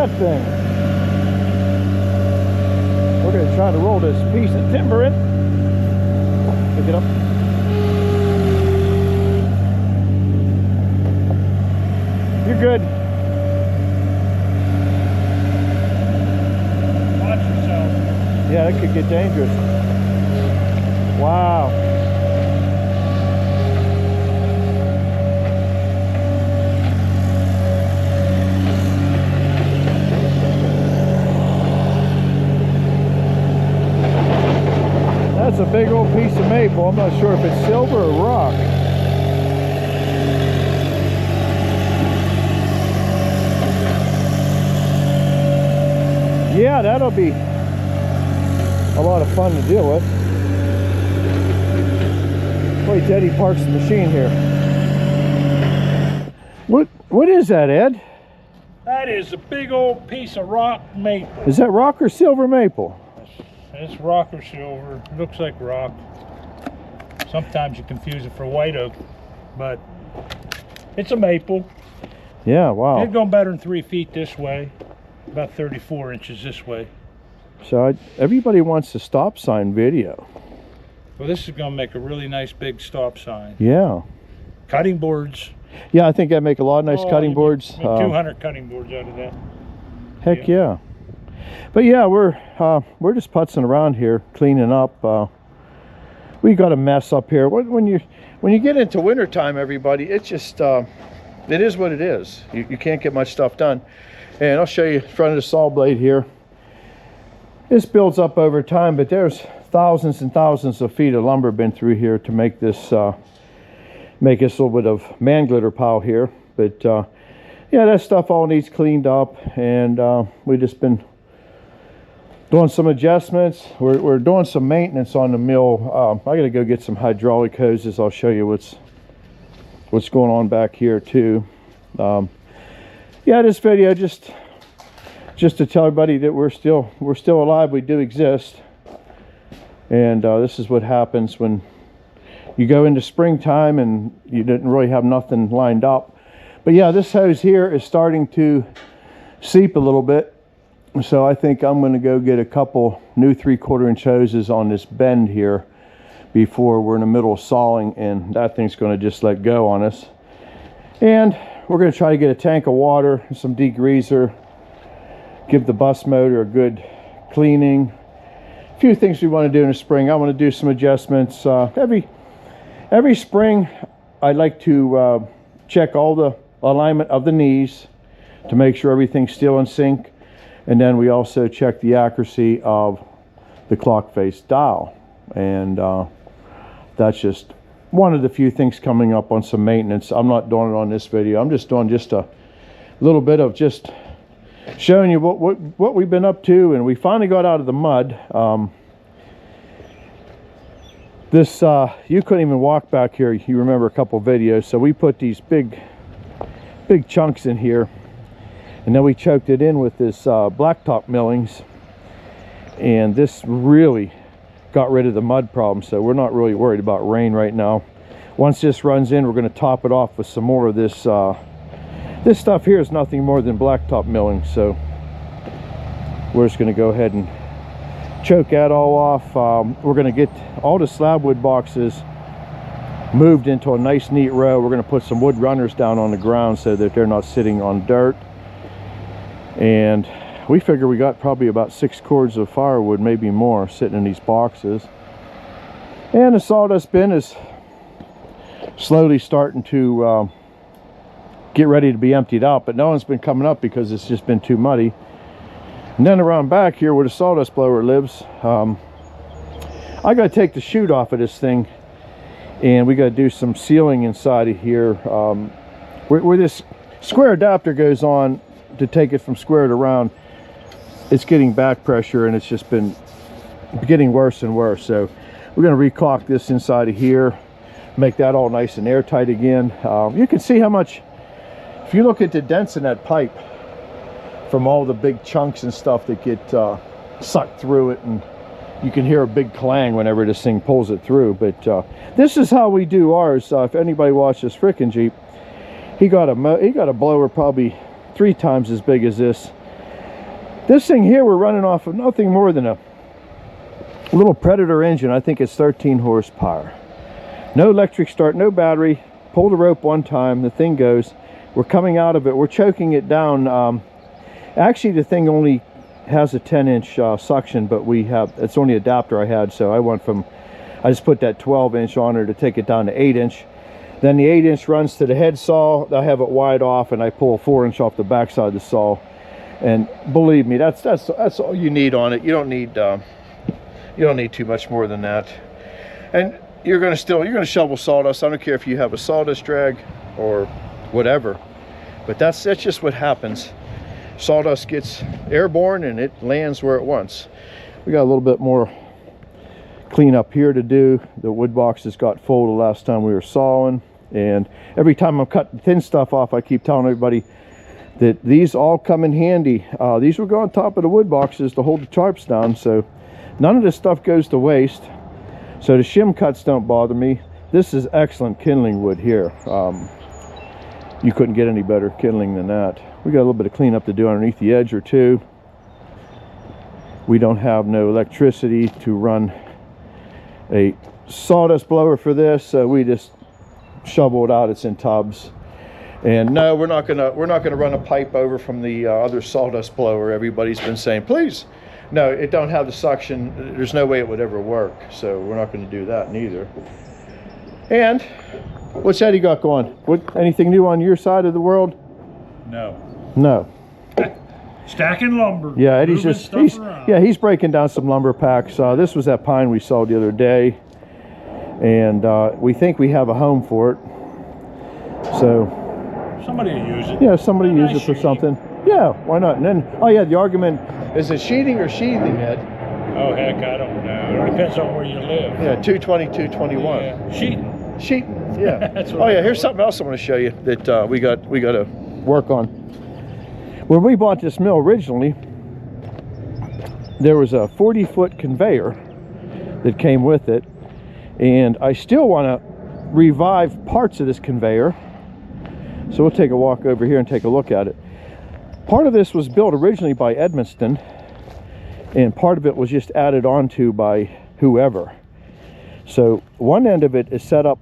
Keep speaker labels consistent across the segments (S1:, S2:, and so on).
S1: that thing. We're going to try to roll this piece of timber in. Pick it up. You're good.
S2: Watch yourself.
S1: Yeah, that could get dangerous. Wow. That's a big old piece of maple. I'm not sure if it's silver or rock. Yeah, that'll be a lot of fun to deal with. Wait, Eddie parks the machine here. What is that, Ed?
S2: That is a big old piece of rock maple.
S1: Is that rock or silver maple?
S2: It's rock or silver. It looks like rock. Sometimes you confuse it for white oak, but it's a maple.
S1: Yeah, wow.
S2: It's going better than 3 feet this way, about 34 inches this way.
S1: So everybody wants a stop sign video.
S2: Well, this is going to make a really nice big stop sign.
S1: Yeah.
S2: Cutting boards.
S1: Yeah, I think I'd make a lot of nice cutting boards.
S2: 200 cutting boards out of that.
S1: Heck yeah. But yeah, we're just putzing around here, cleaning up. We got a mess up here. When you get into wintertime, everybody, it's just it is what it is. You can't get much stuff done. And I'll show you in front of the saw blade here. This builds up over time, but there's thousands and thousands of feet of lumber been through here to make this make this little bit of man glitter pile here. But yeah, that stuff all needs cleaned up, and we've just been doing some adjustments. We're doing some maintenance on the mill. I gotta go get some hydraulic hoses. I'll show you what's going on back here too. Yeah, this video just to tell everybody that we're still alive. We do exist, and this is what happens when you go into springtime and you didn't really have nothing lined up. But yeah, this hose here is starting to seep a little bit, so I think I'm going to go get a couple new 3/4 inch hoses on this bend here before we're in the middle of sawing, and that thing's going to just let go on us. And we're going to try to get a tank of water, some degreaser, give the bus motor a good cleaning. A few things we want to do in the spring. I want to do some adjustments. Every spring I like to check all the alignment of the knees to make sure everything's still in sync, and then we also check the accuracy of the clock face dial. And that's just one of the few things coming up on some maintenance. I'm not doing it on this video. I'm just doing just a little bit of just showing you what we've been up to. And we finally got out of the mud. This you couldn't even walk back here. You remember a couple videos. So we put these big chunks in here, and then we choked it in with this blacktop millings, and this really got rid of the mud problem. So we're not really worried about rain right now. Once this runs in, we're going to top it off with some more of this. This stuff here is nothing more than blacktop milling, so we're just going to go ahead and choke that all off. We're going to get all the slab wood boxes moved into a nice neat row. We're going to put some wood runners down on the ground so that they're not sitting on dirt. And we figure we got probably about 6 cords of firewood, maybe more, sitting in these boxes. And the sawdust bin is slowly starting to get ready to be emptied out, but no one's been coming up because it's just been too muddy. And then around back here where the sawdust blower lives, I got to take the chute off of this thing, and we got to do some sealing inside of here. Where this square adapter goes on to take it from square to round, it's getting back pressure, and it's just been getting worse and worse. So we're going to recaulk this inside of here, make that all nice and airtight again. You can see how much, if you look at the dents in that pipe from all the big chunks and stuff that get sucked through it, and you can hear a big clang whenever this thing pulls it through. But this is how we do ours. If anybody watches frickin' Jeep, he got a blower probably 3 times as big as this, This thing here, we're running off of nothing more than a little Predator engine. I think it's 13 horsepower. No electric start, no battery. Pull the rope one time, the thing goes. We're coming out of it, we're choking it down. Actually, the thing only has a 10-inch suction, but it's only adapter I had, so I just put that 12-inch on there to take it down to 8-inch. Then the 8-inch runs to the head saw. I have it wide off, and I pull a 4-inch off the backside of the saw. And believe me, that's all you need on it. You don't need too much more than that. And you're gonna shovel sawdust. I don't care if you have a sawdust drag or whatever, but that's just what happens. Sawdust gets airborne and it lands where it wants. We got a little bit more clean up here to do. The wood boxes got full the last time we were sawing, and every time I'm cutting thin stuff off, I keep telling everybody that these all come in handy. These will go on top of the wood boxes to hold the tarps down, so none of this stuff goes to waste. So the shim cuts don't bother me. This is excellent kindling wood here. You couldn't get any better kindling than that. We got a little bit of cleanup to do underneath the edge or two. We don't have no electricity to run a sawdust blower for this, so we just shovel it out. It's in tubs. And no, we're not gonna run a pipe over from the other sawdust blower. Everybody's been saying, please. No, it don't have the suction. There's no way it would ever work, so we're not going to do that neither. And what's Eddie got going? Anything new on your side of the world? No.
S2: Stacking lumber.
S1: Yeah, Eddie's he's breaking down some lumber packs. This was that pine we saw the other day, and we think we have a home for it. So
S2: somebody will use it.
S1: Yeah, somebody use it for something. Yeah, why not? And then, oh yeah, the argument, is it sheeting or sheathing, Ed?
S2: Oh heck, I don't know. It depends on where you live.
S1: Yeah, 220, 221.
S2: Yeah. Sheeting,
S1: yeah.
S2: That's
S1: Oh yeah, here's something else I want to show you that we got to work on. When we bought this mill originally, there was a 40-foot conveyor that came with it, and I still want to revive parts of this conveyor. So we'll take a walk over here and take a look at it. Part of this was built originally by Edmiston, and part of it was just added onto by whoever. So one end of it is set up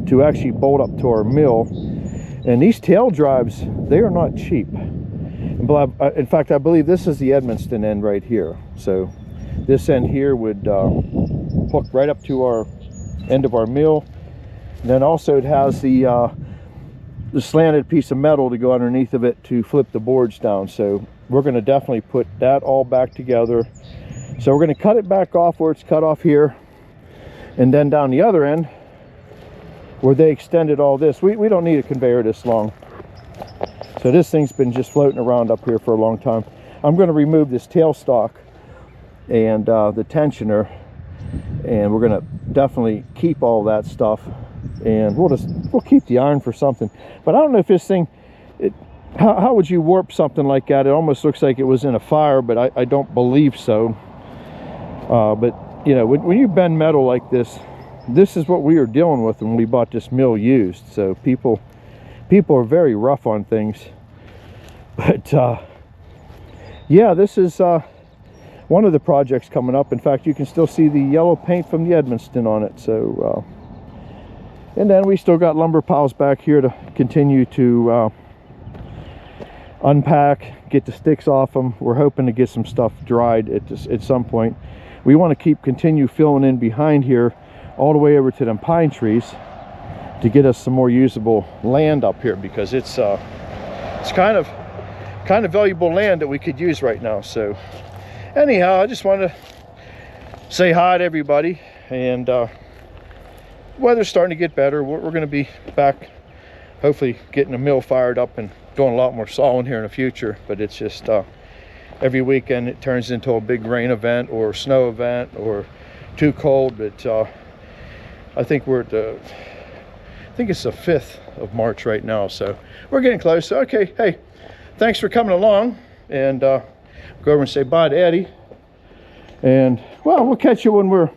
S1: to actually bolt up to our mill, and these tail drives, they are not cheap. In fact, I believe this is the Edmiston end right here. So this end here would hook right up to our end of our mill. And then also it has the slanted piece of metal to go underneath of it to flip the boards down. So we're going to definitely put that all back together. So we're going to cut it back off where it's cut off here, and then down the other end where they extended all this. We don't need a conveyor this long. So this thing's been just floating around up here for a long time. I'm going to remove this tailstock and the tensioner, and we're going to definitely keep all that stuff, and we'll keep the iron for something. But I don't know if this thing, how would you warp something like that? It almost looks like it was in a fire, but I don't believe so. But you know, when you bend metal like this is what we were dealing with when we bought this mill used. So people are very rough on things. But yeah, this is one of the projects coming up. In fact, you can still see the yellow paint from the Edmiston on it. So and then we still got lumber piles back here to continue to unpack, get the sticks off them. We're hoping to get some stuff dried at some point. We want to continue filling in behind here all the way over to them pine trees to get us some more usable land up here, because it's kind of valuable land that we could use right now. So anyhow, I just want to say hi to everybody, and weather's starting to get better. We're going to be back, hopefully getting the mill fired up and doing a lot more sawing here in the future. But it's just every weekend it turns into a big rain event or snow event or too cold. But I think we're at I think it's the 5th of March right now, so we're getting close. Okay, hey, thanks for coming along, and go over and say bye to Eddie, and well, we'll catch you when we'll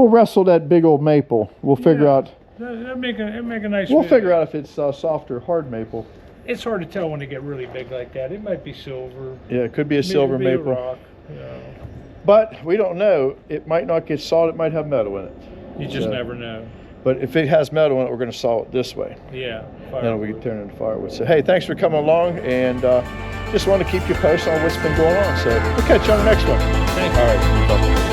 S1: wrestle that big old maple. We'll figure out.
S2: That'd make a nice.
S1: We'll figure out if it's soft or hard maple.
S2: It's hard to tell when they get really big like that. It might be silver.
S1: Yeah, it could be a
S2: Maybe
S1: silver
S2: it'd be a
S1: maple.
S2: rock, you know.
S1: But we don't know. It might not get sawed. It might have metal in it.
S2: You just
S1: So-
S2: never know.
S1: But if it has metal in it, we're going to saw it this way.
S2: Yeah.
S1: Then we can turn it into firewood. So, hey, thanks for coming along, and just want to keep you posted on what's been going on. So we'll catch you on the next one.
S2: Thank you.
S1: All right. Bye.